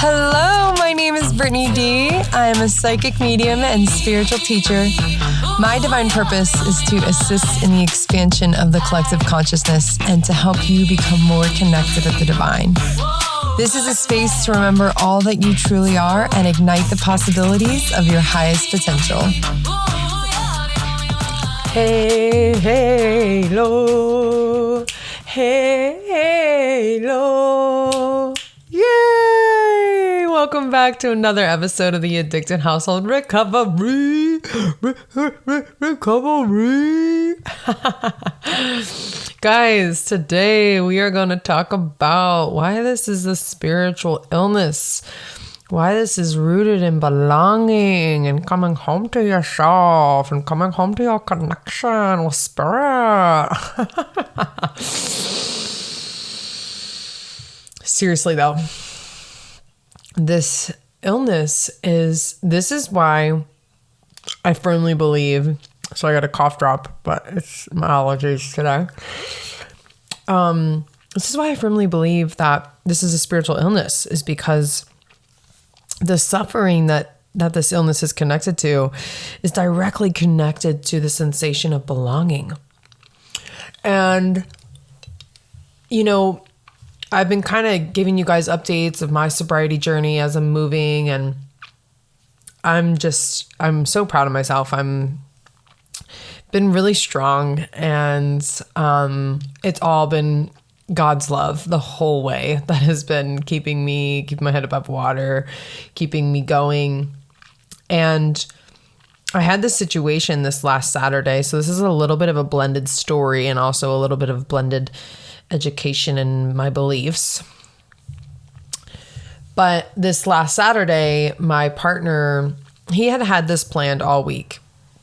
Hello, my name is Brittany Deigh. I am a psychic medium and spiritual teacher. My divine purpose is to assist in the expansion of the collective consciousness and to help you become more connected with the divine. This is a space to remember all that you truly are and ignite the possibilities of your highest potential. Hey, hey, lo. Hey, lo. Yay! Welcome back to another episode of the Addicted Household Recovery. Recovery. Guys, today we are going to talk about why this is a spiritual illness. Why this is rooted in belonging and coming home to yourself and coming home to your connection with spirit. Seriously though, this is why I firmly believe, so I got a cough drop, but it's my allergies today. This is why I firmly believe that this is a spiritual illness, is because the suffering that this illness is connected to is directly connected to the sensation of belonging. And, you know, I've been kind of giving you guys updates of my sobriety journey as I'm moving, and I'm so proud of myself. I'm been really strong, and it's all been God's love the whole way that has been keeping my head above water, keeping me going. And I had this situation this last Saturday. So this is a little bit of a blended story and also a little bit of blended education and my beliefs. But this last Saturday, my partner, he had this planned all week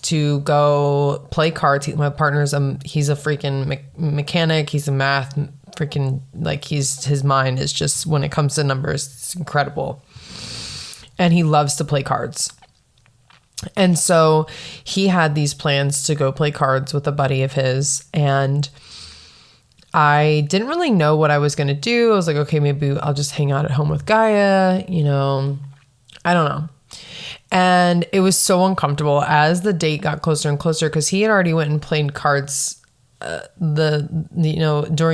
to go play cards. My partner's he's a freaking mechanic. He's a math freaking, like, his mind is just, when it comes to numbers, it's incredible. And he loves to play cards. And so he had these plans to go play cards with a buddy of his. And I didn't really know what I was going to do. I was like, okay, maybe I'll just hang out at home with Gaia, I don't know. And it was so uncomfortable as the date got closer and closer, because he had already went and played cards during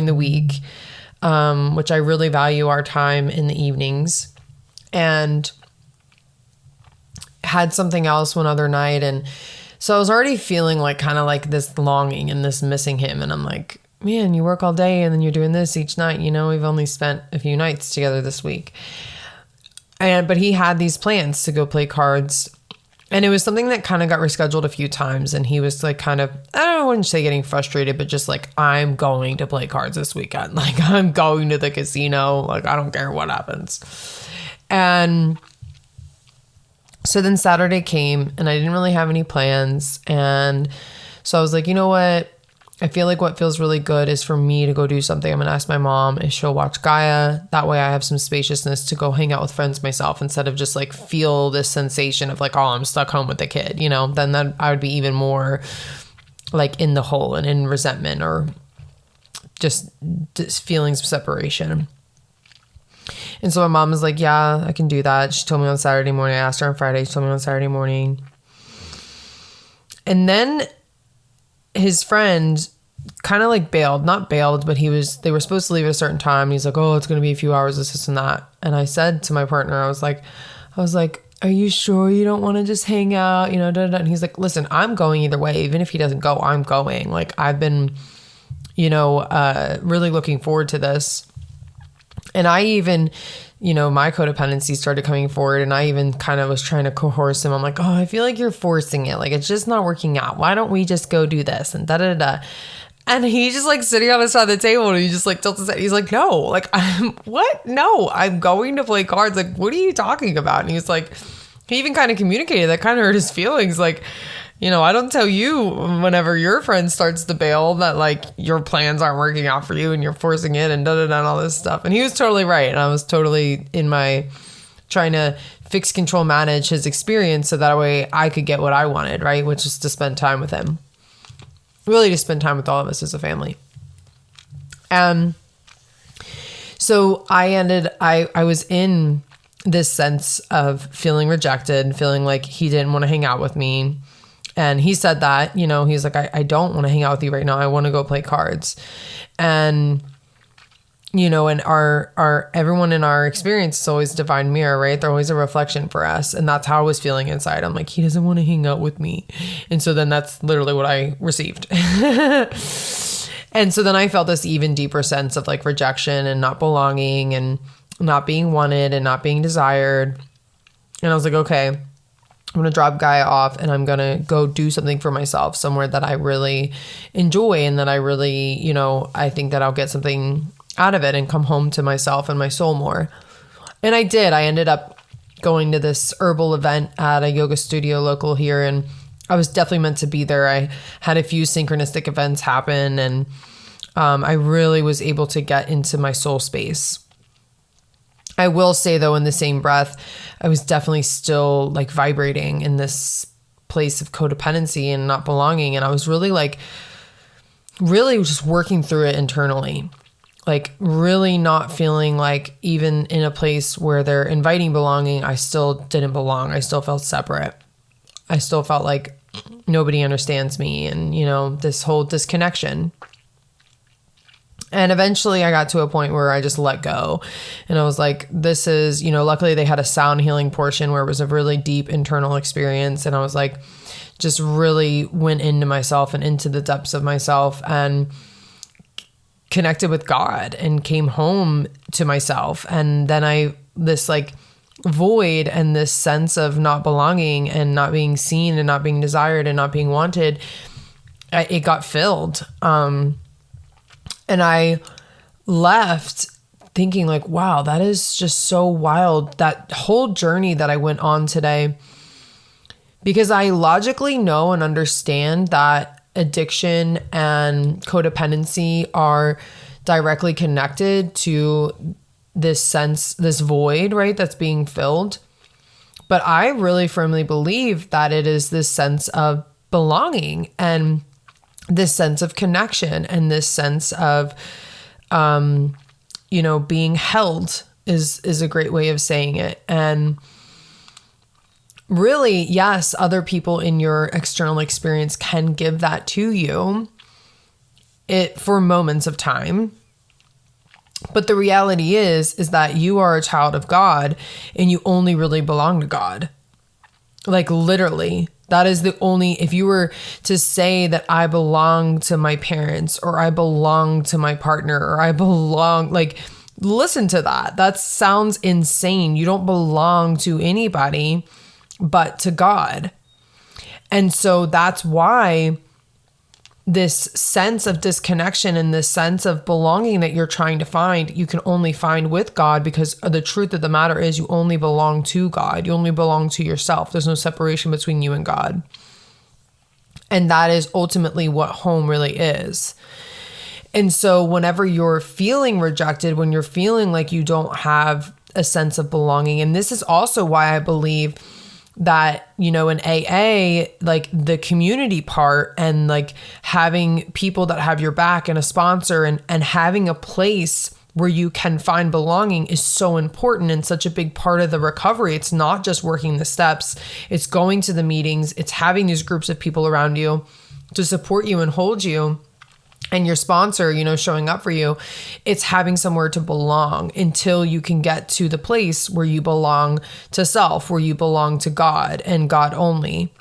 the week, which I really value our time in the evenings, and had something else one other night. And so I was already feeling like kind of like this longing and this missing him. And I'm like, man, you work all day and then you're doing this each night. We've only spent a few nights together this week. But he had these plans to go play cards. And it was something that kind of got rescheduled a few times. And he was like I wouldn't say getting frustrated, but just like, I'm going to play cards this weekend. Like, I'm going to the casino. Like, I don't care what happens. And so then Saturday came and I didn't really have any plans. And so I was like, you know what? I feel like what feels really good is for me to go do something. I'm going to ask my mom if she'll watch Gaia. That way I have some spaciousness to go hang out with friends myself, instead of just like feel this sensation of like, oh, I'm stuck home with the kid, then that I would be even more like in the hole and in resentment, or just feelings of separation. And so my mom was like, yeah, I can do that. She told me on Saturday morning. I asked her on Friday. She told me on Saturday morning. And then his friend kind of like not bailed, but they were supposed to leave at a certain time. He's like, oh, it's going to be a few hours, this and that. And I said to my partner, I was like, are you sure you don't want to just hang out? And he's like, listen, I'm going either way. Even if he doesn't go, I'm going. Like, I've been, really looking forward to this. And I even, my codependency started coming forward, and I even kind of was trying to coerce him. I'm like, oh, I feel like you're forcing it. Like, it's just not working out. Why don't we just go do this? And da-da-da. And he's just like sitting on the side of the table, and he just like tilts his head. He's like, no, like, what? No, I'm going to play cards. Like, what are you talking about? And he's like, he even kind of communicated that, kind of hurt his feelings. Like, I don't tell you whenever your friend starts to bail that like your plans aren't working out for you and you're forcing it and da-da-da and all this stuff. And he was totally right. And I was totally in my trying to fix, control, manage his experience so that way I could get what I wanted, right? Which is to spend time with him. Really to spend time with all of us as a family. So I was in this sense of feeling rejected, feeling like he didn't want to hang out with me. And he said that, he's like, I don't want to hang out with you right now. I want to go play cards. And, and our everyone in our experience is always a divine mirror, right? They're always a reflection for us. And that's how I was feeling inside. I'm like, he doesn't want to hang out with me. And so then that's literally what I received. And so then I felt this even deeper sense of like rejection and not belonging and not being wanted and not being desired. And I was like, okay, I'm going to drop Guy off and I'm going to go do something for myself somewhere that I really enjoy and that I really, I think that I'll get something out of it and come home to myself and my soul more. And I did. I ended up going to this herbal event at a yoga studio local here, and I was definitely meant to be there. I had a few synchronistic events happen, and I really was able to get into my soul space. I will say though, in the same breath, I was definitely still like vibrating in this place of codependency and not belonging. And I was really just working through it internally, like really not feeling like even in a place where they're inviting belonging, I still didn't belong. I still felt separate. I still felt like nobody understands me and, this whole disconnection. And eventually I got to a point where I just let go. And I was like, this is, luckily they had a sound healing portion where it was a really deep internal experience. And I was like, just really went into myself and into the depths of myself and connected with God and came home to myself. And then this like void and this sense of not belonging and not being seen and not being desired and not being wanted, it got filled. And I left thinking like, wow, that is just so wild. That whole journey that I went on today, because I logically know and understand that addiction and codependency are directly connected to this sense, this void, right? That's being filled. But I really firmly believe that it is this sense of belonging and this sense of connection and this sense of, being held is a great way of saying it. And really, yes, other people in your external experience can give that to you for moments of time. But the reality is that you are a child of God and you only really belong to God. Like literally. That is the only, if you were to say that I belong to my parents or I belong to my partner or I belong, like, listen to that. That sounds insane. You don't belong to anybody but to God. And so that's why this sense of disconnection and this sense of belonging that you're trying to find, you can only find with God, because the truth of the matter is you only belong to God. You only belong to yourself. There's no separation between you and God. And that is ultimately what home really is. And so whenever you're feeling rejected, when you're feeling like you don't have a sense of belonging, and this is also why I believe that, in AA, like the community part and like having people that have your back and a sponsor and having a place where you can find belonging is so important and such a big part of the recovery. It's not just working the steps, it's going to the meetings, it's having these groups of people around you to support you and hold you. And your sponsor, showing up for you, it's having somewhere to belong until you can get to the place where you belong to self, where you belong to God and God only.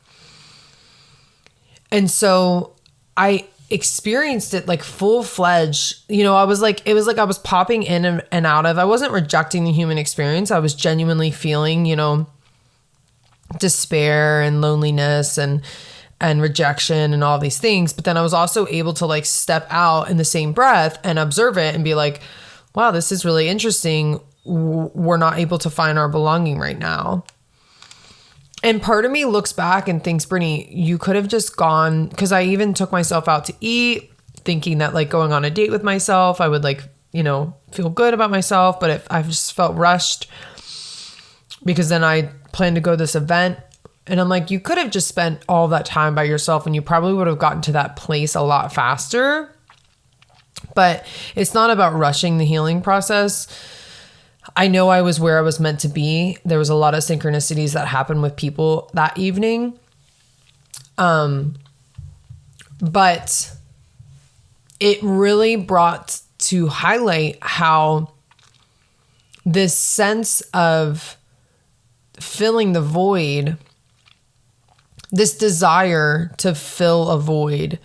And so I experienced it like full-fledged. It was like I was popping in and out of, I wasn't rejecting the human experience. I was genuinely feeling, despair and loneliness and rejection and all these things. But then I was also able to like step out in the same breath and observe it and be like, wow, this is really interesting. We're not able to find our belonging right now. And part of me looks back and thinks, Brittany, you could have just gone, because I even took myself out to eat, thinking that like going on a date with myself, I would like, feel good about myself. But I just felt rushed because then I planned to go to this event. And I'm like, you could have just spent all that time by yourself and you probably would have gotten to that place a lot faster. But it's not about rushing the healing process. I know I was where I was meant to be. There was a lot of synchronicities that happened with people that evening. But it really brought to highlight how this sense of filling the void, this desire to fill a void,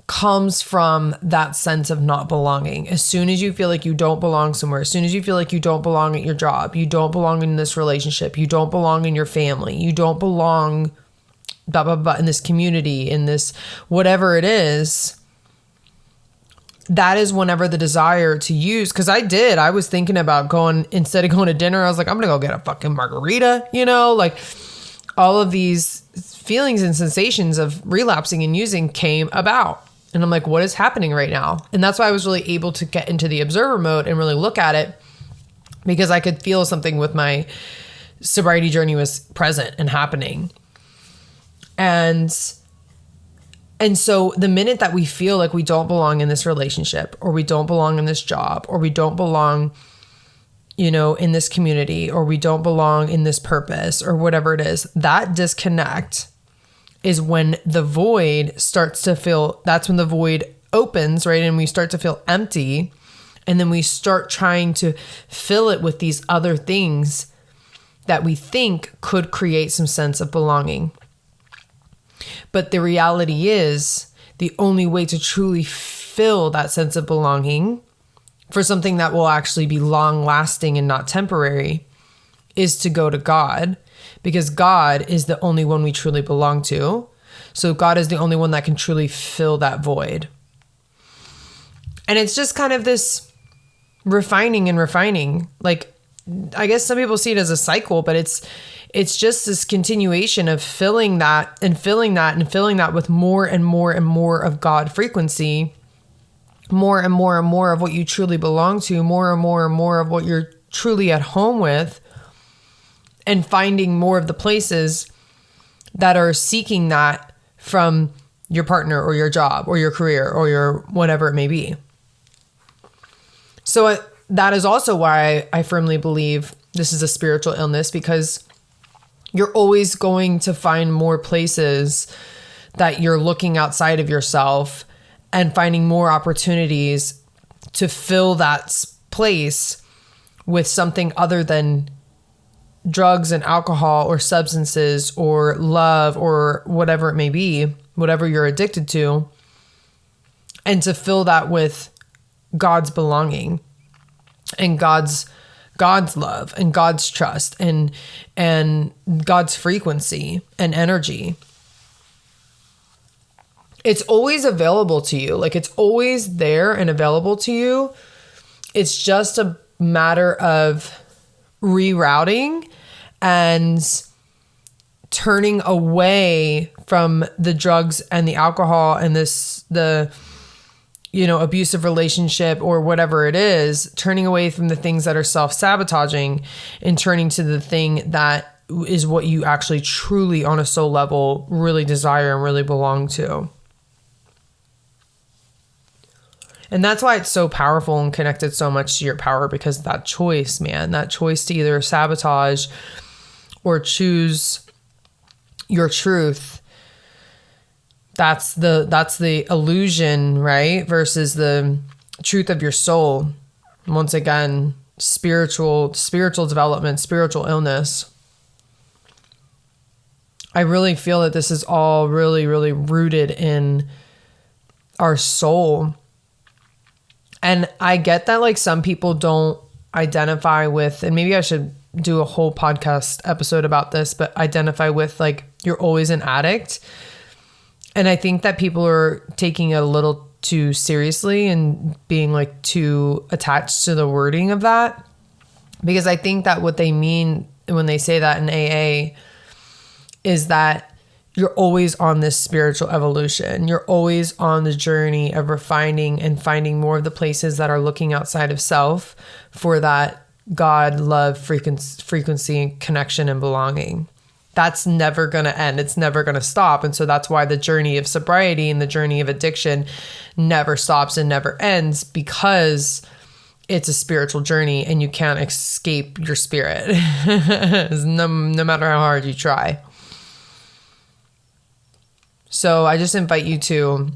comes from that sense of not belonging. As soon as you feel like you don't belong somewhere, as soon as you feel like you don't belong at your job, you don't belong in this relationship, you don't belong in your family, you don't belong blah, blah, blah, in this community, in this whatever it is, that is whenever the desire to use, because I was thinking about going, instead of going to dinner, I was like, I'm going to go get a fucking margarita, like all of these feelings and sensations of relapsing and using came about. And I'm like, what is happening right now? And that's why I was really able to get into the observer mode and really look at it, because I could feel something with my sobriety journey was present and happening. And so the minute that we feel like we don't belong in this relationship, or we don't belong in this job, or we don't belong, in this community, or we don't belong in this purpose, or whatever it is, that disconnect is when the void starts to feel, that's when the void opens, right? And we start to feel empty. And then we start trying to fill it with these other things that we think could create some sense of belonging. But the reality is, the only way to truly fill that sense of belonging for something that will actually be long lasting and not temporary is to go to God, because God is the only one we truly belong to. So God is the only one that can truly fill that void. And it's just kind of this refining and refining. Like, I guess some people see it as a cycle, but it's just this continuation of filling that and filling that and filling that with more and more and more of God frequency, more and more and more of what you truly belong to, more and more and more of what you're truly at home with, and finding more of the places that are seeking that from your partner or your job or your career or your whatever it may be. So that is also why I firmly believe this is a spiritual illness, because you're always going to find more places that you're looking outside of yourself and finding more opportunities to fill that place with something other than drugs and alcohol or substances or love or whatever it may be, whatever you're addicted to, and to fill that with God's belonging and God's love and God's trust and God's frequency and energy. It's always available to you. Like, it's always there and available to you. It's just a matter of rerouting and turning away from the drugs and the alcohol and the abusive relationship or whatever it is, turning away from the things that are self-sabotaging and turning to the thing that is what you actually truly on a soul level really desire and really belong to. And that's why it's so powerful and connected so much to your power, because that choice, man, that choice to either sabotage or choose your truth, that's the illusion, right? Versus the truth of your soul. Once again, spiritual development, spiritual illness. I really feel that this is all really, really rooted in our soul. And I get that, like, some people don't identify with, and maybe I should do a whole podcast episode about this, but identify with, like, you're always an addict. And I think that people are taking it a little too seriously and being, like, too attached to the wording of that. Because I think that what they mean when they say that in AA is that you're always on this spiritual evolution. You're always on the journey of refining and finding more of the places that are looking outside of self for that God, love, frequency, connection, and belonging. That's never going to end. It's never going to stop. And so that's why the journey of sobriety and the journey of addiction never stops and never ends, because it's a spiritual journey and you can't escape your spirit no matter how hard you try. So I just invite you to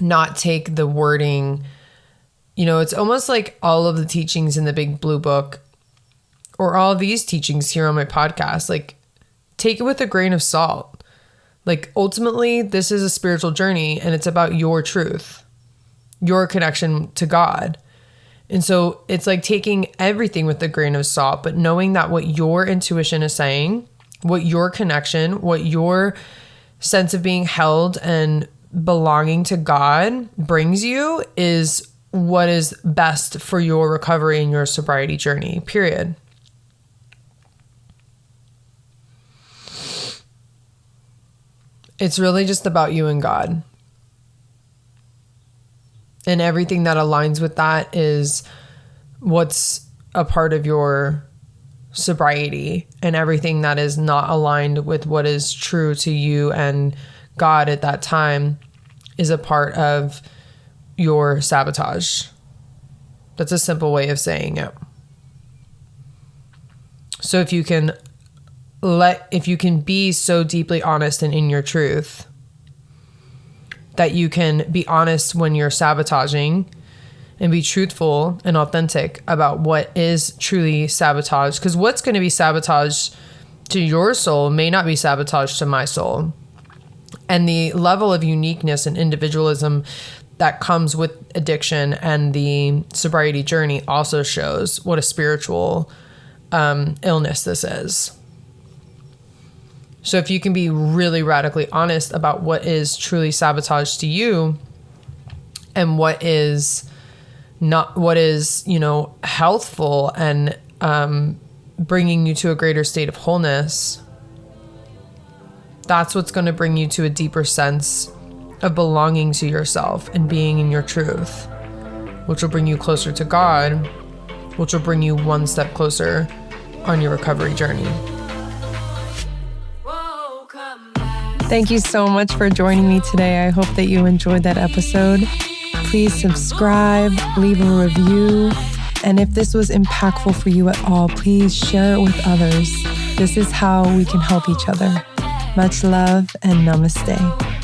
not take the wording, it's almost like all of the teachings in the Big Blue Book or all of these teachings here on my podcast, like take it with a grain of salt. Like ultimately, this is a spiritual journey and it's about your truth, your connection to God. And so it's like taking everything with a grain of salt, but knowing that what your intuition is saying, what your connection, what your sense of being held and belonging to God brings you is what is best for your recovery and your sobriety journey, period. It's really just about you and God. And everything that aligns with that is what's a part of your sobriety, and everything that is not aligned with what is true to you and God at that time is a part of your sabotage. That's a simple way of saying it. So if you can be so deeply honest and in your truth that you can be honest when you're sabotaging and be truthful and authentic about what is truly sabotage. Because what's going to be sabotage to your soul may not be sabotage to my soul. And the level of uniqueness and individualism that comes with addiction and the sobriety journey also shows what a spiritual illness this is. So if you can be really radically honest about what is truly sabotage to you and what is not, what is, healthful and bringing you to a greater state of wholeness, that's what's going to bring you to a deeper sense of belonging to yourself and being in your truth, which will bring you closer to God, which will bring you one step closer on your recovery journey. Thank you so much for joining me today. I hope that you enjoyed that episode. Please subscribe, leave a review, and if this was impactful for you at all, please share it with others. This is how we can help each other. Much love and namaste.